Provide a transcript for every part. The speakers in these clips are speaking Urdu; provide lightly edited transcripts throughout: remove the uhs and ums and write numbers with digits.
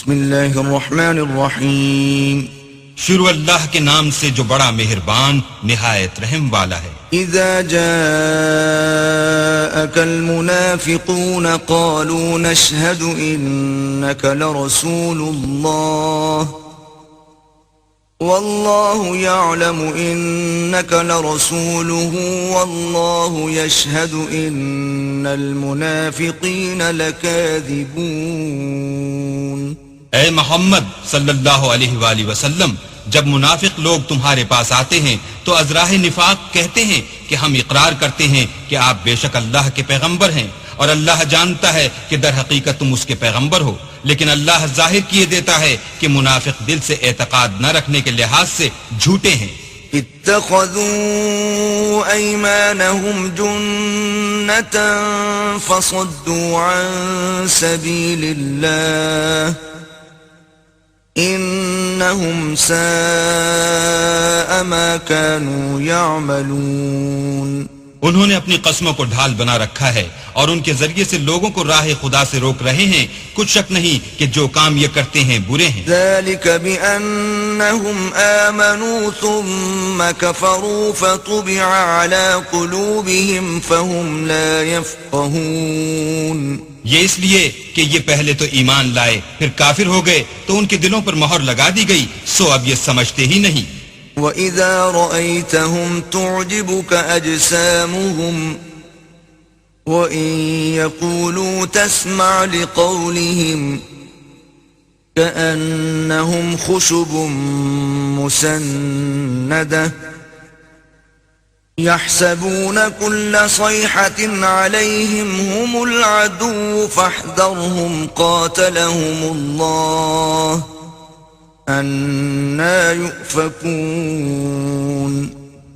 بسم اللہ الرحمن الرحیم شروع اللہ کے نام سے جو بڑا مہربان نہایت رحم والا ہے. اذا جاءك المنافقون قالوا نشهد انك لرسول الله والله يعلم انك لرسوله والله يشهد ان المنافقين لكاذبون. اے محمد صلی اللہ علیہ وآلہ وسلم، جب منافق لوگ تمہارے پاس آتے ہیں تو ازراہ نفاق کہتے ہیں کہ ہم اقرار کرتے ہیں کہ آپ بے شک اللہ کے پیغمبر ہیں، اور اللہ جانتا ہے کہ در حقیقت تم اس کے پیغمبر ہو، لیکن اللہ ظاہر کیے دیتا ہے کہ منافق دل سے اعتقاد نہ رکھنے کے لحاظ سے جھوٹے ہیں. اتخذوا ايمانهم جنة فصدوا عن سبيل الله انہم ساء ما كانوا يعملون. انہوں نے اپنی قسموں کو ڈھال بنا رکھا ہے اور ان کے ذریعے سے لوگوں کو راہ خدا سے روک رہے ہیں. کچھ شک نہیں کہ جو کام یہ کرتے ہیں برے ہیں. ذلك بأنهم آمنوا ثم كفروا فطبع على قلوبهم فهم لا يفقهون. یہ اس لیے کہ یہ پہلے تو ایمان لائے پھر کافر ہو گئے تو ان کے دلوں پر مہر لگا دی گئی، سو اب یہ سمجھتے ہی نہیں. وَإِذَا رَأَيْتَهُمْ تُعْجِبُكَ أَجْسَامُهُمْ وَإِن يَقُولُوا تَسْمَعْ لِقَوْلِهِمْ كَأَنَّهُمْ خُشُبٌ مُّسَنَّدَةٌ يحسبون كل صيحة عليهم هم العدو فاحذرهم قاتلهم الله أنا يؤفكون.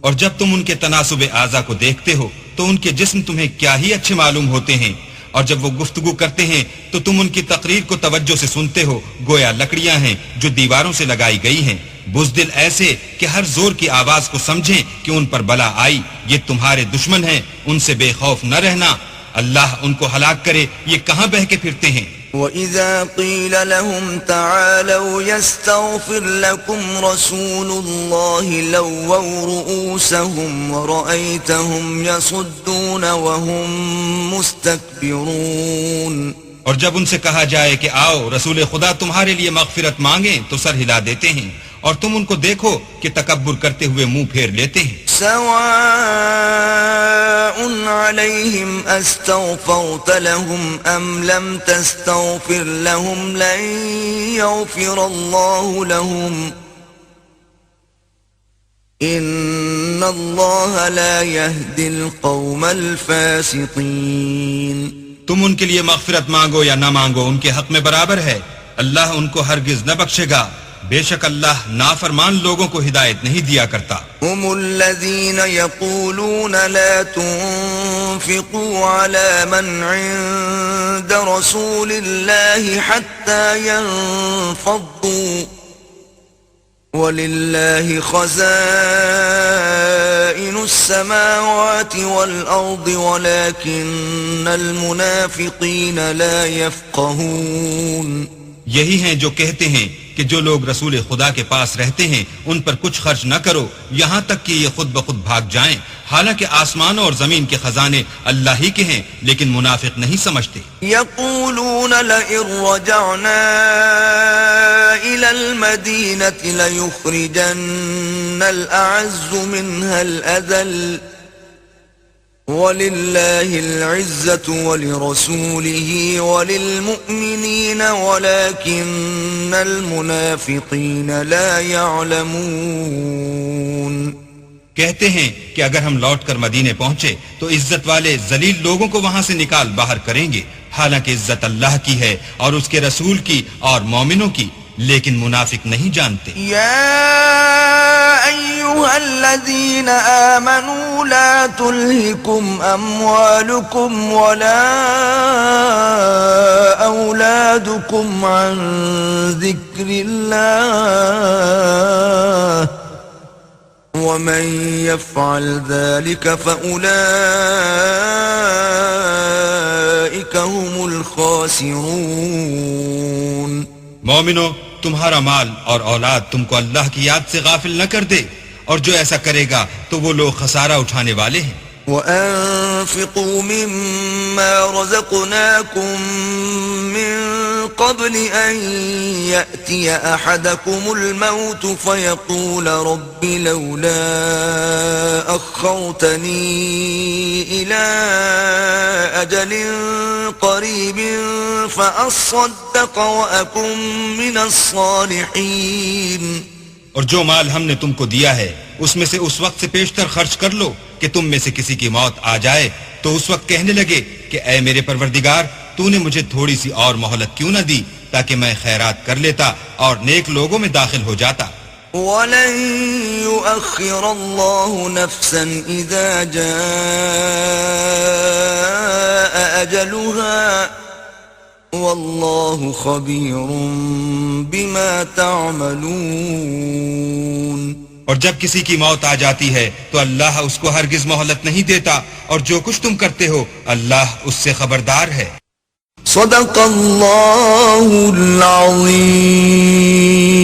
اور جب تم ان کے تناسب اعضاء کو دیکھتے ہو تو ان کے جسم تمہیں کیا ہی اچھے معلوم ہوتے ہیں، اور جب وہ گفتگو کرتے ہیں تو تم ان کی تقریر کو توجہ سے سنتے ہو گویا لکڑیاں ہیں جو دیواروں سے لگائی گئی ہیں. بزدل ایسے کہ ہر زور کی آواز کو سمجھیں کہ ان پر بلا آئی، یہ تمہارے دشمن ہیں، ان سے بے خوف نہ رہنا، اللہ ان کو ہلاک کرے، یہ کہاں بہہ کے پھرتے ہیں. وَإِذَا قِيلَ لَهُمْ تَعَالَوْا يَسْتَغْفِرْ لَكُمْ رَسُولُ اللَّهِ لَوَّوْا رُؤُوسَهُمْ وَرَأَيْتَهُمْ يَصُدُّونَ وَهُمْ مُسْتَكْبِرُونَ. اور جب ان سے کہا جائے کہ آؤ رسول خدا تمہارے لیے مغفرت مانگیں تو سر ہلا دیتے ہیں، اور تم ان کو دیکھو کہ تکبر کرتے ہوئے منہ پھیر لیتے ہیں. سواء عليهم استغفرت لهم ام لم تستغفر لهم لن يغفر الله لهم ان الله لا يهدي القوم الفاسقين. تم ان کے لیے مغفرت مانگو یا نہ مانگو ان کے حق میں برابر ہے، اللہ ان کو ہرگز نہ بخشے گا، بے شک اللہ نافرمان لوگوں کو ہدایت نہیں دیا کرتا. هم الذين يقولون لا تنفقوا على من عند رسول الله حتى ينفضوا ولله خزائن السماوات والأرض ولكن المنافقين لا يفقهون. یہی ہیں جو کہتے ہیں کہ جو لوگ رسول خدا کے پاس رہتے ہیں ان پر کچھ خرچ نہ کرو یہاں تک کہ یہ خود بخود بھاگ جائیں، حالانکہ آسمانوں اور زمین کے خزانے اللہ ہی کے ہیں، لیکن منافق نہیں سمجھتے. یقولون لئن رجعنا الى المدینة لیخرجن الاعز منها الاذل وَلِلَّهِ الْعِزَّةُ وَلِرَسُولِهِ وَلِلْمُؤْمِنِينَ وَلَكِنَّ الْمُنَافِقِينَ لَا يَعْلَمُونَ. کہتے ہیں کہ اگر ہم لوٹ کر مدینے پہنچے تو عزت والے ذلیل لوگوں کو وہاں سے نکال باہر کریں گے، حالانکہ عزت اللہ کی ہے اور اس کے رسول کی اور مومنوں کی، لیکن منافق نہیں جانتے. یا ایھا الذین آمنوا لا تلہکم اموالکم ولا اولادکم عن ذکر اللہ ومن يفعل ذلك فأولئك هم الخاسرون. مومنو، تمہارا مال اور اولاد تم کو اللہ کی یاد سے غافل نہ کر دے، اور جو ایسا کرے گا تو وہ لوگ خسارہ اٹھانے والے ہیں۔ وَأَنفِقُوا مِمَّا رَزَقْنَاكُم مِّن قَبْلِ أَن يَأْتِيَ أَحَدَكُمُ الْمَوْتُ فَيَقُولَ رَبِّ لَوْلَا أَخَّرْتَنِي إِلَىٰ أَجَلٍ قَرِيبٍ فَأَصَّدَّقَ وَأَكُن مِّنَ الصَّالِحِينَ۔ اور جو مال ہم نے تم کو دیا ہے اس میں سے اس وقت سے پیشتر خرچ کر لو کہ تم میں سے کسی کی موت آ جائے تو اس وقت کہنے لگے کہ اے میرے پروردگار، تو نے مجھے تھوڑی سی اور مہلت کیوں نہ دی تاکہ میں خیرات کر لیتا اور نیک لوگوں میں داخل ہو جاتا۔ وَلَن يُؤَخِّرَ اللَّهُ نَفْسًا إِذَا جَاءَ أَجَلُهَا وَاللَّهُ خَبِيرٌ بِمَا تَعْمَلُونَ۔ اور جب کسی کی موت آ جاتی ہے تو اللہ اس کو ہرگز مہلت نہیں دیتا، اور جو کچھ تم کرتے ہو اللہ اس سے خبردار ہے۔ صدق اللہ العظیم۔